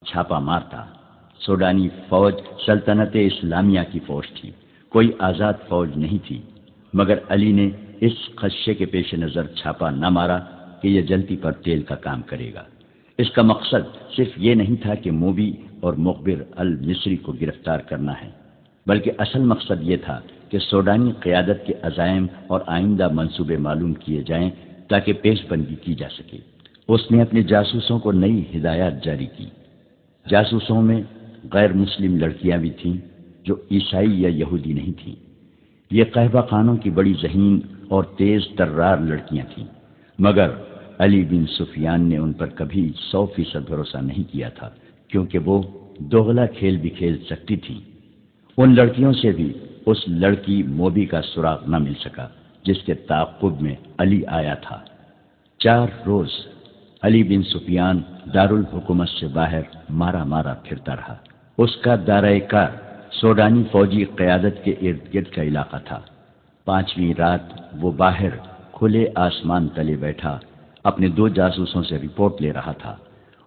چھاپا مار تھا۔ سوڈانی فوج سلطنت اسلامیہ کی فوج تھی، کوئی آزاد فوج نہیں تھی، مگر علی نے اس خدشے کے پیش نظر چھاپا نہ مارا کہ یہ جلتی پر تیل کا کام کرے گا۔ اس کا مقصد صرف یہ نہیں تھا کہ موبی اور مخبر المصری کو گرفتار کرنا ہے، بلکہ اصل مقصد یہ تھا کہ سوڈانی قیادت کے عزائم اور آئندہ منصوبے معلوم کیے جائیں تاکہ پیش بندی کی جا سکے۔ اس نے اپنے جاسوسوں کو نئی ہدایات جاری کی۔ جاسوسوں میں غیر مسلم لڑکیاں بھی تھیں جو عیسائی یا یہودی نہیں تھیں۔ یہ قہوہ خانوں کی بڑی ذہین اور تیز ترار لڑکیاں تھیں، مگر علی بن سفیان نے ان پر کبھی 100% بھروسہ نہیں کیا تھا، کیونکہ وہ دوغلا کھیل بھی کھیل سکتی تھیں۔ ان لڑکیوں سے بھی اس لڑکی موبی کا سراغ نہ مل سکا جس کے تعاقب میں علی آیا تھا۔ 4 روز علی بن سفیان دارالحکومت سے باہر مارا مارا پھرتا رہا۔ اس کا دائرۂ کار سوڈانی فوجی قیادت کے ارد گرد کا علاقہ تھا۔ 5ویں رات وہ باہر کھلے آسمان تلے بیٹھا اپنے 2 جاسوسوں سے رپورٹ لے رہا تھا۔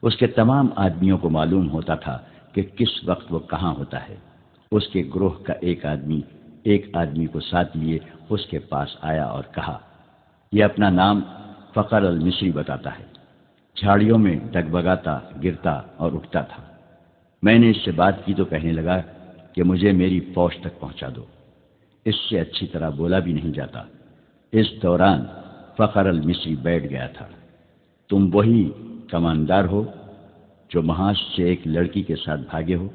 اس کے تمام آدمیوں کو معلوم ہوتا تھا کہ کس وقت وہ کہاں ہوتا ہے۔ اس کے گروہ کا ایک آدمی کو ساتھ لیے اس کے پاس آیا اور کہا، یہ اپنا نام فخر المصری بتاتا ہے، جھاڑیوں میں ڈگبگاتا گرتا اور اٹھتا تھا۔ میں نے اس سے بات کی تو کہنے لگا کہ مجھے میری فوج تک پہنچا دو۔ اس سے اچھی طرح بولا بھی نہیں جاتا۔ اس دوران فخر المصری بیٹھ گیا تھا۔ تم وہی کماندار ہو جو محاذ سے ایک لڑکی کے ساتھ بھاگے ہو؟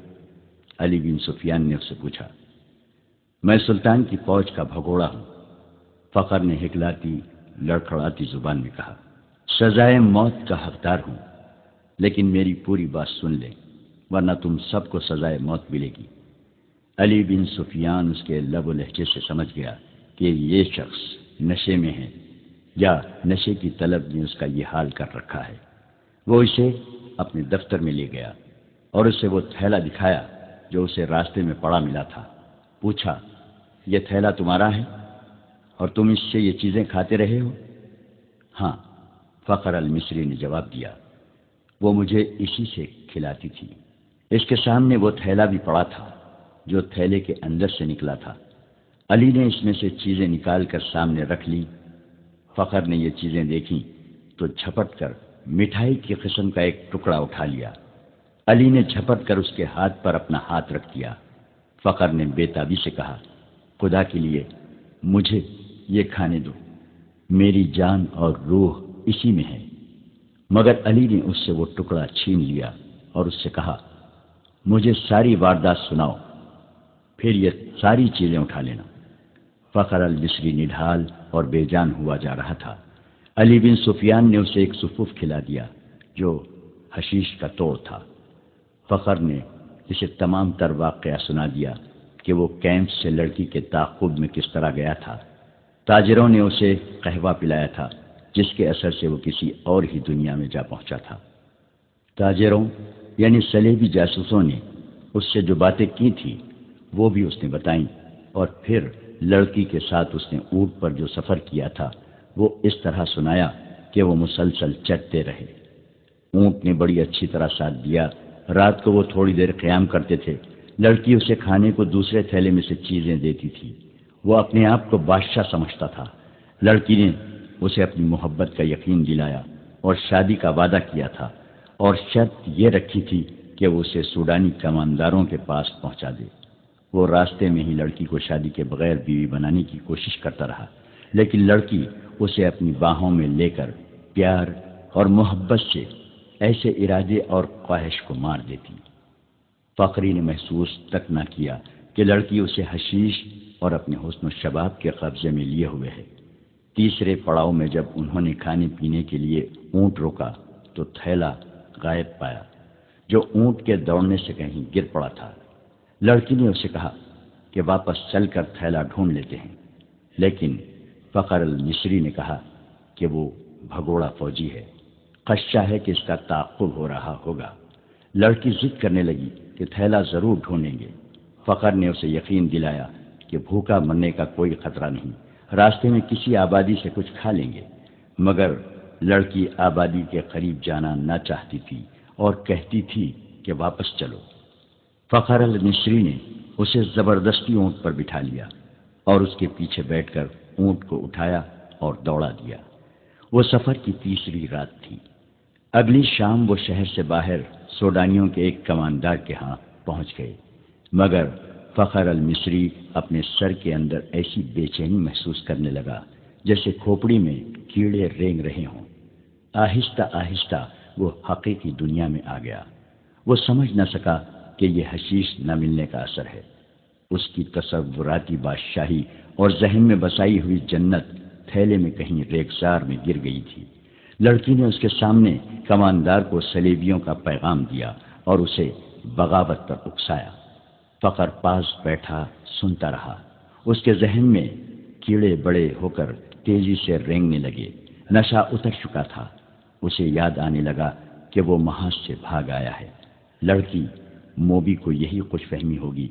علی بن سفیان نے اس سے پوچھا۔ میں سلطان کی فوج کا بھگوڑا ہوں، فخر نے ہکلاتی لڑکھڑاتی زبان میں کہا۔ سزائے موت کا حقدار ہوں، لیکن میری پوری بات سن لیں ورنہ تم سب کو سزائے موت ملے گی۔ علی بن سفیان اس کے لب و لہجے سے سمجھ گیا کہ یہ شخص نشے میں ہے یا نشے کی طلب نے اس کا یہ حال کر رکھا ہے۔ وہ اسے اپنے دفتر میں لے گیا اور اسے وہ تھیلا دکھایا جو اسے راستے میں پڑا ملا تھا۔ پوچھا، یہ تھیلا تمہارا ہے اور تم اس سے یہ چیزیں کھاتے رہے ہو؟ ہاں، فخر المصری نے جواب دیا، وہ مجھے اسی سے کھلاتی تھی۔ اس کے سامنے وہ تھیلا بھی پڑا تھا جو تھیلے کے اندر سے نکلا تھا۔ علی نے اس میں سے چیزیں نکال کر سامنے رکھ لی۔ فخر نے یہ چیزیں دیکھیں تو جھپٹ کر مٹھائی کی قسم کا ایک ٹکڑا اٹھا لیا۔ علی نے جھپٹ کر اس کے ہاتھ پر اپنا ہاتھ رکھ دیا۔ فخر نے بے تابی سے کہا، خدا کے لیے مجھے یہ کھانے دو، میری جان اور روح اسی میں ہے۔ مگر علی نے اس سے وہ ٹکڑا چھین لیا اور اس سے کہا، مجھے ساری واردات سناؤ، پھر یہ ساری چیزیں اٹھا لینا۔ فخر المصری نڈھال اور بے جان ہوا جا رہا تھا۔ علی بن سفیان نے اسے ایک سفوف کھلا دیا جو حشیش کا توڑ تھا۔ فخر نے اسے تمام تر واقعہ سنا دیا کہ وہ کیمپ سے لڑکی کے تعاقب میں کس طرح گیا تھا۔ تاجروں نے اسے قہوہ پلایا تھا جس کے اثر سے وہ کسی اور ہی دنیا میں جا پہنچا تھا۔ تاجروں یعنی صلیبی جاسوسوں نے اس سے جو باتیں کی تھی وہ بھی اس نے بتائیں، اور پھر لڑکی کے ساتھ اس نے اونٹ پر جو سفر کیا تھا وہ اس طرح سنایا کہ وہ مسلسل چلتے رہے۔ اونٹ نے بڑی اچھی طرح ساتھ دیا۔ رات کو وہ تھوڑی دیر قیام کرتے تھے۔ لڑکی اسے کھانے کو دوسرے تھیلے میں سے چیزیں دیتی تھی۔ وہ اپنے آپ کو بادشاہ سمجھتا تھا۔ لڑکی نے اسے اپنی محبت کا یقین دلایا اور شادی کا وعدہ کیا تھا، اور شرط یہ رکھی تھی کہ وہ اسے سوڈانی کمانداروں کے پاس پہنچا دے۔ وہ راستے میں ہی لڑکی کو شادی کے بغیر بیوی بنانے کی کوشش کرتا رہا، لیکن لڑکی اسے اپنی باہوں میں لے کر پیار اور محبت سے ایسے ارادے اور خواہش کو مار دیتی۔ فخری نے محسوس تک نہ کیا کہ لڑکی اسے حشیش اور اپنے حسن و شباب کے قبضے میں لیے ہوئے ہے۔ تیسرے پڑاؤ میں جب انہوں نے کھانے پینے کے لیے اونٹ روکا تو تھیلا غائب پایا جو اونٹ کے دوڑنے سے کہیں گر پڑا تھا۔ لڑکی نے اسے کہا کہ واپس چل کر تھیلا ڈھونڈ لیتے ہیں، لیکن فخر المصری نے کہا کہ وہ بھگوڑا فوجی ہے، خدشہ ہے کہ اس کا تعاقب ہو رہا ہوگا۔ لڑکی ضد کرنے لگی کہ تھیلا ضرور ڈھونڈیں گے۔ فخر نے اسے یقین دلایا کہ بھوکا مرنے کا کوئی خطرہ نہیں، راستے میں کسی آبادی سے کچھ کھا لیں گے۔ مگر لڑکی آبادی کے قریب جانا نہ چاہتی تھی اور کہتی تھی کہ واپس چلو۔ فخر المصری نے اسے زبردستی اونٹ پر بٹھا لیا اور اس کے پیچھے بیٹھ کر اونٹ کو اٹھایا اور دوڑا دیا۔ وہ سفر کی تیسری رات تھی۔ اگلی شام وہ شہر سے باہر سوڈانیوں کے ایک کماندار کے ہاں پہنچ گئے، مگر فخر المصری اپنے سر کے اندر ایسی بے چینی محسوس کرنے لگا جیسے کھوپڑی میں کیڑے رینگ رہے ہوں۔ آہستہ آہستہ وہ حقیقی دنیا میں آ گیا۔ وہ سمجھ نہ سکا کہ یہ حشیش نہ ملنے کا اثر ہے۔ اس کی تصوراتی بادشاہی اور ذہن میں بسائی ہوئی جنت تھیلے میں کہیں ریگزار میں گر گئی تھی۔ لڑکی نے اس کے سامنے کماندار کو صلیبیوں کا پیغام دیا اور اسے بغاوت پر اکسایا۔ فخر پاس بیٹھا سنتا رہا۔ اس کے ذہن میں کیڑے بڑے ہو کر تیزی سے رینگنے لگے۔ نشہ اتر چکا تھا۔ اسے یاد آنے لگا کہ وہ محاذ سے بھاگ آیا ہے۔ لڑکی موبی کو یہی خوش فہمی ہوگی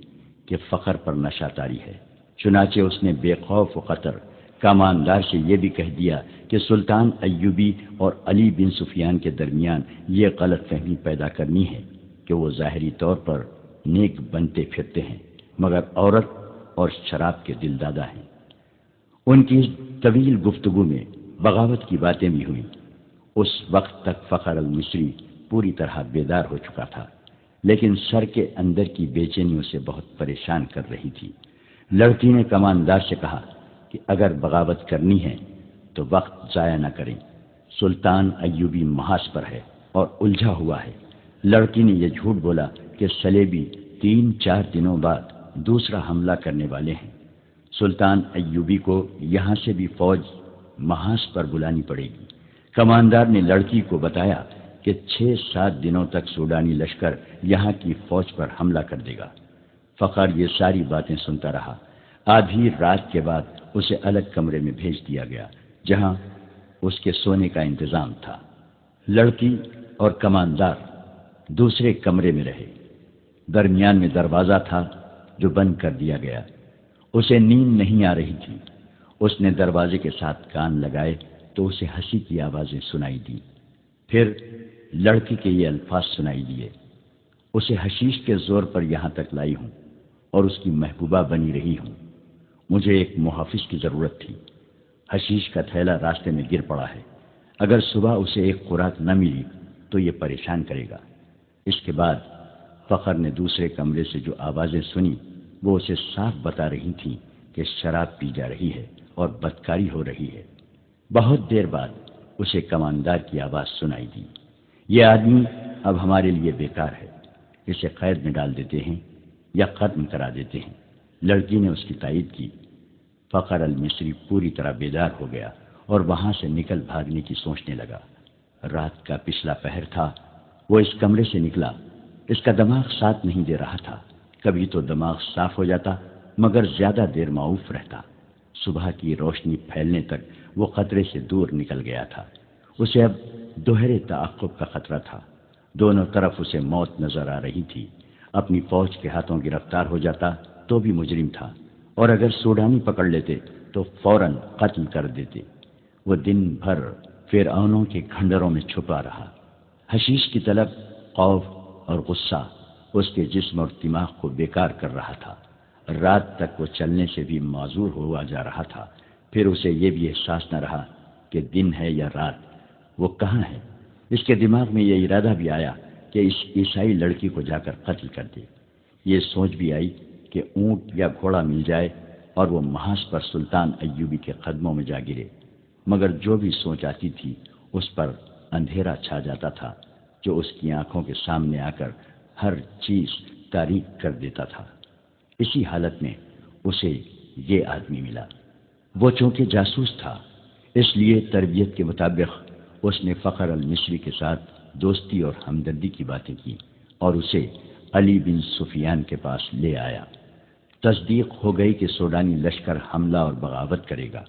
کہ فخر پر نشہ طاری ہے، چنانچہ اس نے بے خوف و خطر کماندار سے یہ بھی کہہ دیا کہ سلطان ایوبی اور علی بن سفیان کے درمیان یہ غلط فہمی پیدا کرنی ہے کہ وہ ظاہری طور پر نیک بنتے پھرتے ہیں مگر عورت اور شراب کے دل دادا ہیں۔ ان کی طویل گفتگو میں بغاوت کی باتیں بھی ہوئیں۔ اس وقت تک فخر المصری پوری طرح بیدار ہو چکا تھا، لیکن سر کے اندر کی بے چینی اسے بہت پریشان کر رہی تھی۔ لڑکی نے کماندار سے کہا کہ اگر بغاوت کرنی ہے تو وقت ضائع نہ کریں، سلطان ایوبی محاذ پر ہے اور الجھا ہوا ہے۔ لڑکی نے یہ جھوٹ بولا کہ صلیبی 3-4 دنوں بعد دوسرا حملہ کرنے والے ہیں۔ سلطان ایوبی کو یہاں سے بھی فوج محاذ پر بلانی پڑے گی۔ کماندار نے لڑکی کو بتایا کہ 6-7 دنوں تک سوڈانی لشکر یہاں کی فوج پر حملہ کر دے گا۔ فخر یہ ساری باتیں سنتا رہا۔ آدھی رات کے بعد اسے الگ کمرے میں بھیج دیا گیا جہاں اس کے سونے کا انتظام تھا۔ لڑکی اور کماندار دوسرے کمرے میں رہے۔ درمیان میں دروازہ تھا جو بند کر دیا گیا۔ اسے نیند نہیں آ رہی تھی۔ اس نے دروازے کے ساتھ کان لگائے تو اسے ہنسی کی آوازیں سنائی دی۔ پھر لڑکی کے یہ الفاظ سنائی دیے: اسے حشیش کے زور پر یہاں تک لائی ہوں اور اس کی محبوبہ بنی رہی ہوں۔ مجھے ایک محافظ کی ضرورت تھی۔ حشیش کا تھیلا راستے میں گر پڑا ہے۔ اگر صبح اسے ایک خوراک نہ ملی تو یہ پریشان کرے گا۔ اس کے بعد فخر نے دوسرے کمرے سے جو آوازیں سنی وہ اسے صاف بتا رہی تھیں کہ شراب پی جا رہی ہے اور بدکاری ہو رہی ہے۔ بہت دیر بعد اسے کماندار کی آواز سنائی دی: یہ آدمی اب ہمارے لیے بیکار ہے، اسے قید میں ڈال دیتے ہیں یا ختم کرا دیتے ہیں۔ لڑکی نے اس کی تائید کی۔ فخر المصری پوری طرح بیدار ہو گیا اور وہاں سے نکل بھاگنے کی سوچنے لگا۔ رات کا پچھلا پہر تھا۔ وہ اس کمرے سے نکلا۔ اس کا دماغ ساتھ نہیں دے رہا تھا۔ کبھی تو دماغ صاف ہو جاتا مگر زیادہ دیر معوف رہتا۔ صبح کی روشنی پھیلنے تک وہ خطرے سے دور نکل گیا تھا۔ اسے اب دوہرے تعاقب کا خطرہ تھا۔ دونوں طرف اسے موت نظر آ رہی تھی۔ اپنی فوج کے ہاتھوں گرفتار ہو جاتا تو بھی مجرم تھا، اور اگر سوڈانی پکڑ لیتے تو فوراً قتل کر دیتے۔ وہ دن بھر فرعونوں کے کھنڈروں میں چھپا رہا۔ حشیش کی طلب، خوف اور غصہ اس کے جسم اور دماغ کو بیکار کر رہا تھا۔ رات تک وہ چلنے سے بھی معذور ہوا جا رہا تھا۔ پھر اسے یہ بھی احساس نہ رہا کہ دن ہے یا رات، وہ کہاں ہے۔ اس کے دماغ میں یہ ارادہ بھی آیا کہ اس عیسائی لڑکی کو جا کر قتل کر دے۔ یہ سوچ بھی آئی کہ اونٹ یا گھوڑا مل جائے اور وہ محاذ پر سلطان ایوبی کے قدموں میں جا گرے، مگر جو بھی سوچ آتی تھی اس پر اندھیرا چھا جاتا تھا جو اس کی آنکھوں کے سامنے آ کر ہر چیز تاریک کر دیتا تھا۔ اسی حالت میں اسے یہ آدمی ملا۔ وہ چونکہ جاسوس تھا اس لیے تربیت کے مطابق اس نے فخر المصری کے ساتھ دوستی اور ہمدردی کی باتیں کی اور اسے علی بن سفیان کے پاس لے آیا۔ تصدیق ہو گئی کہ سوڈانی لشکر حملہ اور بغاوت کرے گا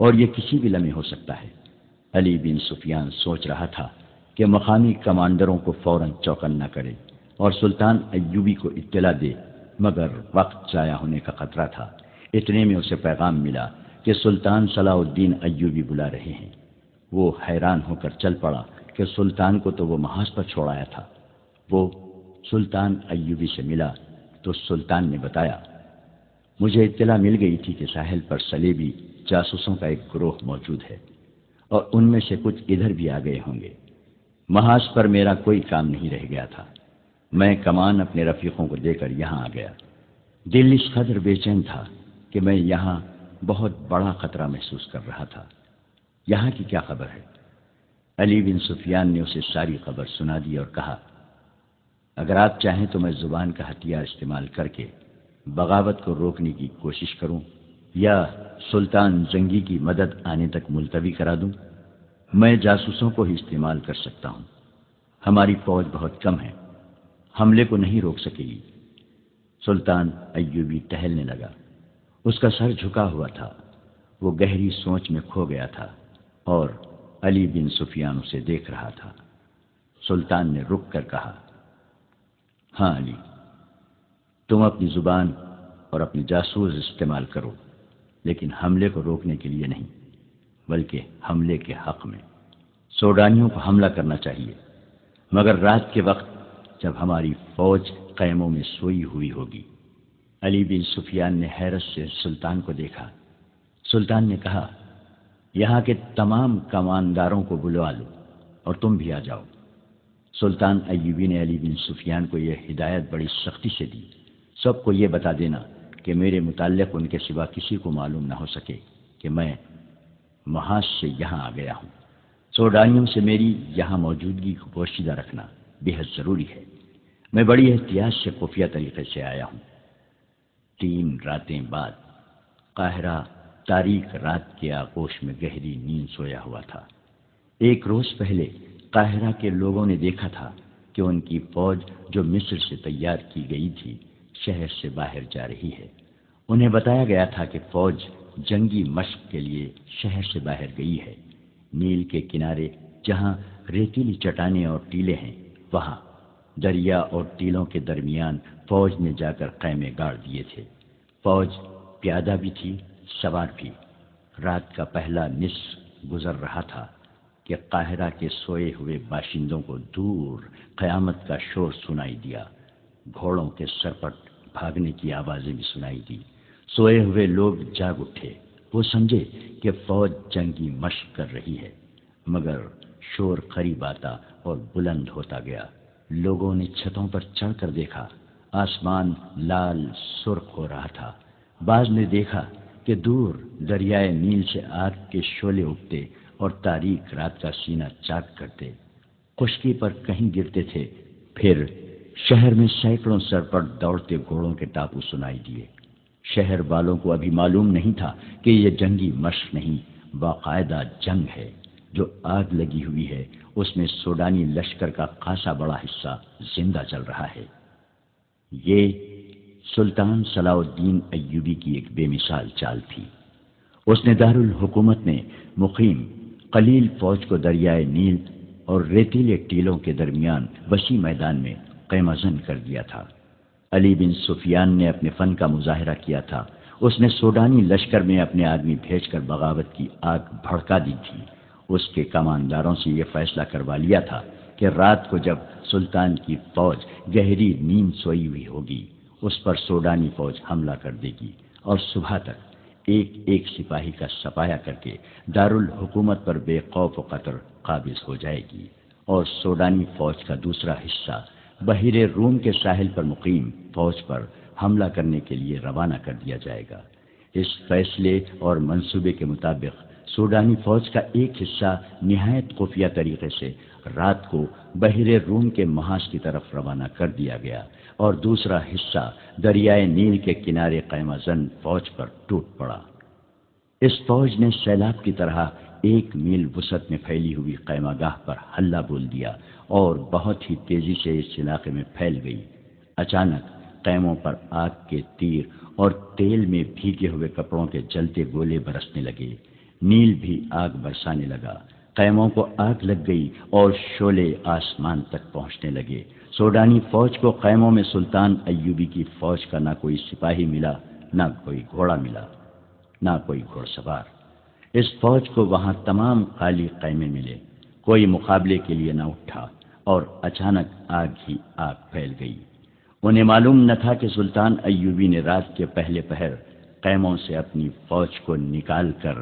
اور یہ کسی بھی لمحے ہو سکتا ہے۔ علی بن سفیان سوچ رہا تھا کہ مقامی کمانڈروں کو فوراً چوکنا کرے اور سلطان ایوبی کو اطلاع دے، مگر وقت ضائع ہونے کا خطرہ تھا۔ اتنے میں اسے پیغام ملا کہ سلطان صلاح الدین ایوبی بلا رہے ہیں۔ وہ حیران ہو کر چل پڑا کہ سلطان کو تو وہ محاذ پر چھوڑایا تھا۔ وہ سلطان ایوبی سے ملا تو سلطان نے بتایا، مجھے اطلاع مل گئی تھی کہ ساحل پر صلیبی جاسوسوں کا ایک گروہ موجود ہے اور ان میں سے کچھ ادھر بھی آ گئے ہوں گے۔ محاذ پر میرا کوئی کام نہیں رہ گیا تھا، میں کمان اپنے رفیقوں کو دے کر یہاں آ گیا۔ دل اس قدر بے چین تھا کہ میں یہاں بہت بڑا خطرہ محسوس کر رہا تھا۔ یہاں کی کیا خبر ہے؟ علی بن سفیان نے اسے ساری خبر سنا دی اور کہا، اگر آپ چاہیں تو میں زبان کا ہتھیار استعمال کر کے بغاوت کو روکنے کی کوشش کروں یا سلطان زنگی کی مدد آنے تک ملتوی کرا دوں۔ میں جاسوسوں کو ہی استعمال کر سکتا ہوں۔ ہماری فوج بہت کم ہے، حملے کو نہیں روک سکے گی۔ سلطان ایوبی ٹہلنے لگا، اس کا سر جھکا ہوا تھا، وہ گہری سوچ میں کھو گیا تھا اور علی بن سفیان اسے دیکھ رہا تھا۔ سلطان نے رک کر کہا، ہاں علی، تم اپنی زبان اور اپنی جاسوس استعمال کرو، لیکن حملے کو روکنے کے لیے نہیں، بلکہ حملے کے حق میں۔ سوڈانیوں کو حملہ کرنا چاہیے، مگر رات کے وقت جب ہماری فوج خیموں میں سوئی ہوئی ہوگی۔ علی بن سفیان نے حیرت سے سلطان کو دیکھا۔ سلطان نے کہا، یہاں کے تمام کمانداروں کو بلوا لو اور تم بھی آ جاؤ۔ سلطان ایوبی نے علی بن سفیان کو یہ ہدایت بڑی سختی سے دی، سب کو یہ بتا دینا کہ میرے متعلق ان کے سوا کسی کو معلوم نہ ہو سکے کہ میں محاذ سے یہاں آ گیا ہوں۔ سوڈانیوں سے میری یہاں موجودگی کو پوشیدہ رکھنا بے حد ضروری ہے۔ میں بڑی احتیاط سے خفیہ طریقے سے آیا ہوں۔ 3 راتیں بعد قاہرہ تاریک رات کے آغوش میں گہری نیند سویا ہوا تھا۔ 1 روز پہلے قاہرہ کے لوگوں نے دیکھا تھا کہ ان کی فوج جو مصر سے تیار کی گئی تھی شہر سے باہر جا رہی ہے۔ انہیں بتایا گیا تھا کہ فوج جنگی مشق کے لیے شہر سے باہر گئی ہے۔ نیل کے کنارے جہاں ریتیلی چٹانیں اور ٹیلے ہیں، وہاں دریا اور ٹیلوں کے درمیان فوج نے جا کر خیمے گاڑ دیے تھے۔ فوج پیادہ بھی تھی، سوار بھی۔ رات کا پہلا نصف گزر رہا تھا کہ قاہرہ کے سوئے ہوئے باشندوں کو دور قیامت کا شور سنائی دیا۔ گھوڑوں کے سرپٹ بھاگنے کی آوازیں بھی سنائی دی۔ سوئے ہوئے لوگ جاگ اٹھے، وہ سمجھے کہ فوج جنگی مشق کر رہی ہے، مگر شور قریب آتا اور بلند ہوتا گیا۔ لوگوں نے چھتوں پر چڑھ کر دیکھا، آسمان لال سرخ ہو رہا تھا۔ بعض نے دیکھا کہ دور دریائے نیل سے آگ کے شعلے اٹھتے اور تاریک رات کا سینہ چاک کرتے، خشکی پر کہیں گرتے تھے۔ پھر شہر میں سینکڑوں سر پر دوڑتے گھوڑوں کے ٹاپو سنائی دیے۔ شہر والوں کو ابھی معلوم نہیں تھا کہ یہ جنگی مشق نہیں، باقاعدہ جنگ ہے۔ جو آگ لگی ہوئی ہے اس میں سوڈانی لشکر کا خاصا بڑا حصہ زندہ چل رہا ہے۔ یہ سلطان صلاح الدین ایوبی کی ایک بے مثال چال تھی۔ اس نے دارالحکومت میں مقیم قلیل فوج کو دریائے نیل اور ریتیلے ٹیلوں کے درمیان وسیع میدان میں خیمہ زن کر دیا تھا۔ علی بن سفیان نے اپنے فن کا مظاہرہ کیا تھا۔ اس نے سوڈانی لشکر میں اپنے آدمی بھیج کر بغاوت کی آگ بھڑکا دی تھی۔ اس کے کمانداروں سے یہ فیصلہ کروا لیا تھا کہ رات کو جب سلطان کی فوج گہری نیند سوئی ہوئی ہوگی اس پر سوڈانی فوج حملہ کر دے گی اور صبح تک ایک ایک سپاہی کا سپایا کر کے دارالحکومت پر بے خوف و خطر قابض ہو جائے گی، اور سوڈانی فوج کا دوسرا حصہ بحیرے روم کے ساحل پر مقیم فوج پر حملہ کرنے کے لیے روانہ کر دیا جائے گا۔ اس فیصلے اور منصوبے کے مطابق سوڈانی فوج کا ایک حصہ نہایت خفیہ طریقے سے رات کو بحیرے روم کے محاذ کی طرف روانہ کر دیا گیا اور دوسرا حصہ دریائے نیل کے کنارے خیمہ زن فوج پر ٹوٹ پڑا۔ اس فوج نے سیلاب کی طرح 1 میل وسعت میں پھیلی ہوئی خیمہ گاہ پر ہلہ بول دیا اور بہت ہی تیزی سے اس علاقے میں پھیل گئی۔ اچانک خیموں پر آگ کے تیر اور تیل میں بھیگے ہوئے کپڑوں کے جلتے گولے برسنے لگے۔ نیل بھی آگ برسانے لگا۔ خیموں کو آگ لگ گئی اور شعلے آسمان تک پہنچنے لگے۔ سوڈانی فوج کو خیموں میں سلطان ایوبی کی فوج کا نہ کوئی سپاہی ملا، نہ کوئی گھوڑا ملا، نہ کوئی گھوڑ سوار۔ اس فوج کو وہاں تمام خالی خیمے ملے، کوئی مقابلے کے لیے نہ اٹھا اور اچانک آگ ہی آگ پھیل گئی۔ انہیں معلوم نہ تھا کہ سلطان ایوبی نے رات کے پہلے پہر خیموں سے اپنی فوج کو نکال کر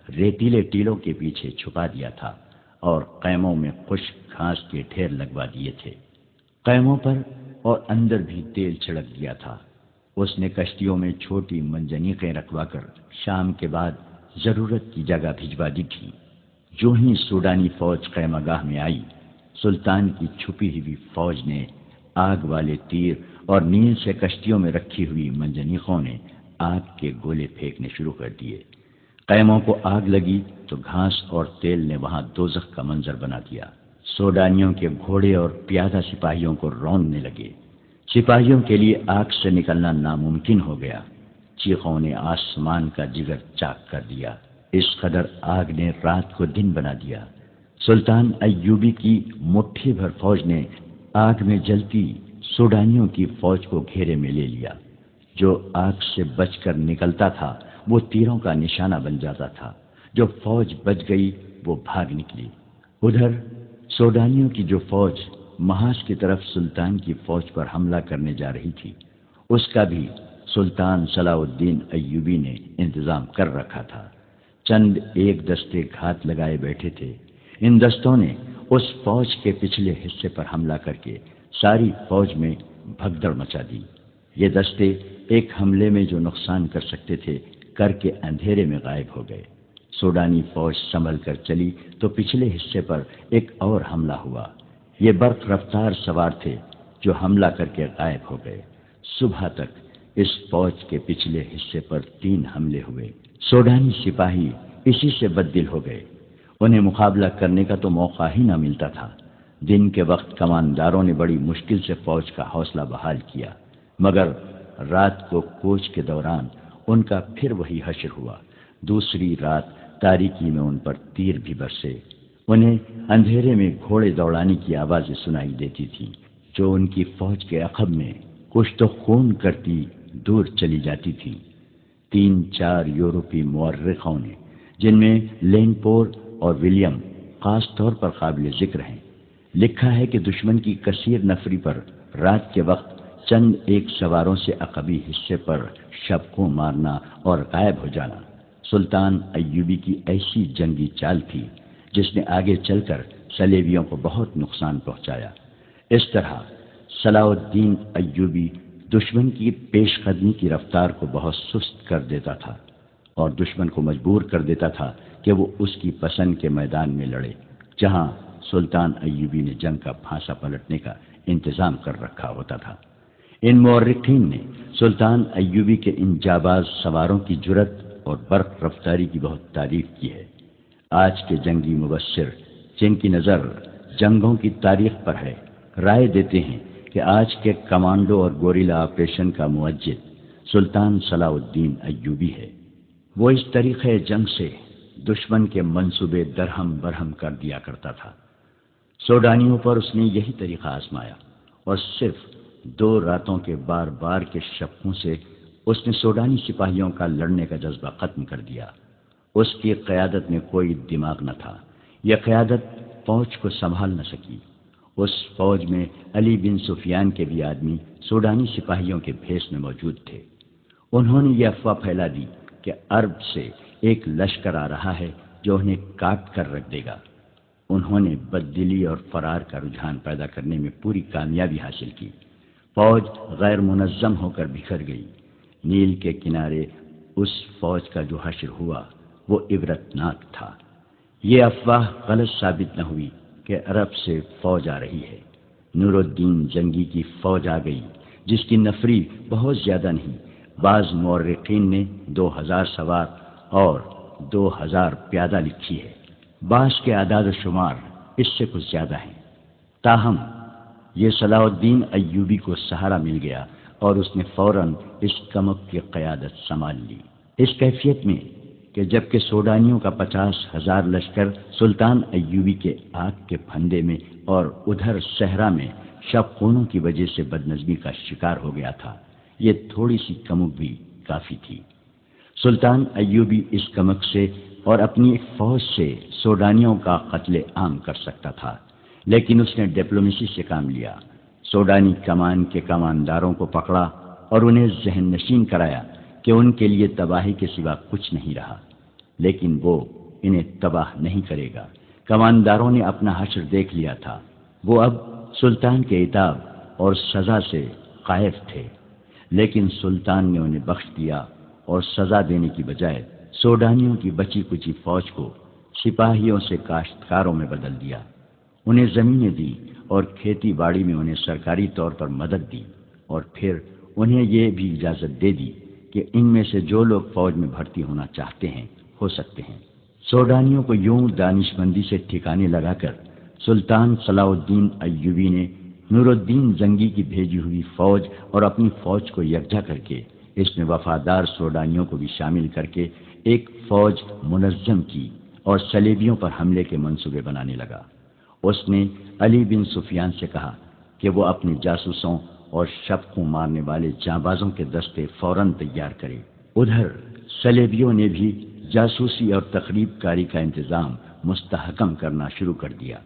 ریتیلے ٹیلوں کے پیچھے چھپا دیا تھا اور خیموں میں خشک گھاس کے ڈھیر لگوا دیے تھے۔ خیموں پر اور اندر بھی تیل چھڑک دیا تھا۔ اس نے کشتیوں میں چھوٹی منجنیقیں رکھوا کر شام کے بعد ضرورت کی جگہ بھجوا دی تھی۔ جو ہی سوڈانی فوج خیمہ گاہ میں آئی، سلطان کی چھپی ہوئی فوج نے آگ والے تیر اور نیل سے کشتیوں میں رکھی ہوئی منجنیقوں نے آگ کے گولے پھینکنے شروع کر دیے۔ خیموں کو آگ لگی تو گھاس اور تیل نے وہاں دوزخ کا منظر بنا دیا۔ سوڈانیوں کے گھوڑے اور پیادہ سپاہیوں کو روندنے لگے۔ سپاہیوں کے لیے آگ سے نکلنا ناممکن ہو گیا۔ چیخوں نے آسمان کا جگر چاک کر دیا۔ اس قدر آگ نے رات کو دن بنا دیا۔ سلطان ایوبی کی مٹھی بھر فوج نے آگ میں جلتی سوڈانیوں کی فوج کو گھیرے میں لے لیا۔ جو آگ سے بچ کر نکلتا تھا وہ تیروں کا نشانہ بن جاتا تھا۔ جو فوج بچ گئی وہ بھاگ نکلی۔ ادھر سوڈانیوں کی جو فوج محاذ کی طرف سلطان کی فوج پر حملہ کرنے جا رہی تھی، اس کا بھی سلطان صلاح الدین ایوبی نے انتظام کر رکھا تھا۔ چند ایک دستے گھات لگائے بیٹھے تھے۔ ان دستوں نے اس فوج کے پچھلے حصے پر حملہ کر کے ساری فوج میں بھگدڑ مچا دی۔ یہ دستے ایک حملے میں جو نقصان کر سکتے تھے کر کے اندھیرے میں غائب ہو گئے۔ سوڈانی فوج سنبھل کر چلی تو پچھلے حصے پر ایک اور حملہ ہوا۔ یہ برق رفتار سوار تھے جو حملہ کر کے غائب ہو گئے۔ صبح تک اس فوج کے پچھلے حصے پر 3 حملے ہوئے۔ سوڈانی سپاہی اسی سے بددل ہو گئے۔ انہیں مقابلہ کرنے کا تو موقع ہی نہ ملتا تھا۔ دن کے وقت کمانداروں نے بڑی مشکل سے فوج کا حوصلہ بحال کیا، مگر رات کو کوچ کے دوران ان کا پھر وہی حشر ہوا۔ دوسری رات تاریکی میں ان پر تیر بھی برسے۔ انہیں اندھیرے میں گھوڑے دوڑانے کی آوازیں سنائی دیتی تھیں جو ان کی فوج کے عقب میں کچھ تو خون کرتی دور چلی جاتی تھی۔ 3-4 یورپی مورخوں نے، جن میں لینپور اور ولیم خاص طور پر قابل ذکر ہیں، لکھا ہے کہ دشمن کی کثیر نفری پر رات کے وقت چند ایک سواروں سے عقبی حصے پر شبکوں مارنا اور غائب ہو جانا سلطان ایوبی کی ایسی جنگی چال تھی جس نے آگے چل کر صلیبیوں کو بہت نقصان پہنچایا۔ اس طرح صلاح الدین ایوبی دشمن کی پیش قدمی کی رفتار کو بہت سست کر دیتا تھا اور دشمن کو مجبور کر دیتا تھا کہ وہ اس کی پسند کے میدان میں لڑے، جہاں سلطان ایوبی نے جنگ کا پھانسا پلٹنے کا انتظام کر رکھا ہوتا تھا۔ ان مورخین نے سلطان ایوبی کے ان جاباز سواروں کی جرت اور برق رفتاری کی بہت تعریف کی ہے۔ آج کے جنگی مبصر جن کی نظر جنگوں کی تاریخ پر ہے، رائے دیتے ہیں کہ آج کے کمانڈو اور گوریلا آپریشن کا موجد سلطان صلاح الدین ایوبی ہے۔ وہ اس طریقے جنگ سے دشمن کے منصوبے درہم برہم کر دیا کرتا تھا۔ سوڈانیوں پر اس نے یہی طریقہ آزمایا اور صرف 2 راتوں کے بار بار کے شبکوں سے اس نے سوڈانی سپاہیوں کا لڑنے کا جذبہ ختم کر دیا۔ اس کی قیادت میں کوئی دماغ نہ تھا۔ یہ قیادت فوج کو سنبھال نہ سکی۔ اس فوج میں علی بن سفیان کے بھی آدمی سوڈانی سپاہیوں کے بھیس میں موجود تھے۔ انہوں نے یہ افواہ پھیلا دی کہ عرب سے ایک لشکر آ رہا ہے جو انہیں کاٹ کر رکھ دے گا۔ انہوں نے بددلی اور فرار کا رجحان پیدا کرنے میں پوری کامیابی حاصل کی۔ فوج غیر منظم ہو کر بکھر گئی۔ نیل کے کنارے اس فوج کا جو حشر ہوا وہ عبرتناک تھا۔ یہ افواہ غلط ثابت نہ ہوئی کہ عرب سے فوج آ رہی ہے۔ نور الدین جنگی کی فوج آ گئی جس کی نفری بہت زیادہ نہیں۔ بعض مورخین نے 2000 سوار اور 2000 پیادہ لکھی ہے۔ بعض کے اعداد و شمار اس سے کچھ زیادہ ہیں۔ تاہم یہ صلاح الدین ایوبی کو سہارا مل گیا اور اس نے فوراً اس کمک کی قیادت سنبھال لی، اس کیفیت میں کہ جبکہ سوڈانیوں کا 50,000 لشکر سلطان ایوبی کے آگ کے پھندے میں اور ادھر صحرا میں شب خونوں کی وجہ سے بدنظمی کا شکار ہو گیا تھا، یہ تھوڑی سی کمک بھی کافی تھی۔ سلطان ایوبی اس کمک سے اور اپنی ایک فوج سے سوڈانیوں کا قتل عام کر سکتا تھا، لیکن اس نے ڈپلومیسی سے کام لیا۔ سوڈانی کمان کے کمانداروں کو پکڑا اور انہیں ذہن نشین کرایا کہ ان کے لیے تباہی کے سوا کچھ نہیں رہا، لیکن وہ انہیں تباہ نہیں کرے گا۔ کمانداروں نے اپنا حشر دیکھ لیا تھا، وہ اب سلطان کے عتاب اور سزا سے خائف تھے، لیکن سلطان نے انہیں بخش دیا اور سزا دینے کی بجائے سوڈانیوں کی بچی کچی فوج کو سپاہیوں سے کاشتکاروں میں بدل دیا، انہیں زمینیں دی اور کھیتی باڑی میں انہیں سرکاری طور پر مدد دی، اور پھر انہیں یہ بھی اجازت دے دی کہ ان میں سے جو لوگ فوج میں بھرتی ہونا چاہتے ہیں ہو سکتے ہیں۔ سوڈانیوں کو یوں دانش مندی سے ٹھکانے لگا کر سلطان صلاح الدین ایوبی نے نور الدین زنگی کی بھیجی ہوئی فوج اور اپنی فوج کو یکجا کر کے اس میں وفادار سوڈانیوں کو بھی شامل کر کے ایک فوج منظم کی اور صلیبیوں پر حملے کے منصوبے بنانے لگا۔ اس نے علی بن سفیان سے کہا کہ وہ اپنے جاسوسوں اور شب کو مارنے والے جانبازوں کے دستے فوراً تیار کرے۔ ادھر صلیبیوں نے بھی جاسوسی اور تخریب کاری کا انتظام مستحکم کرنا شروع کر دیا۔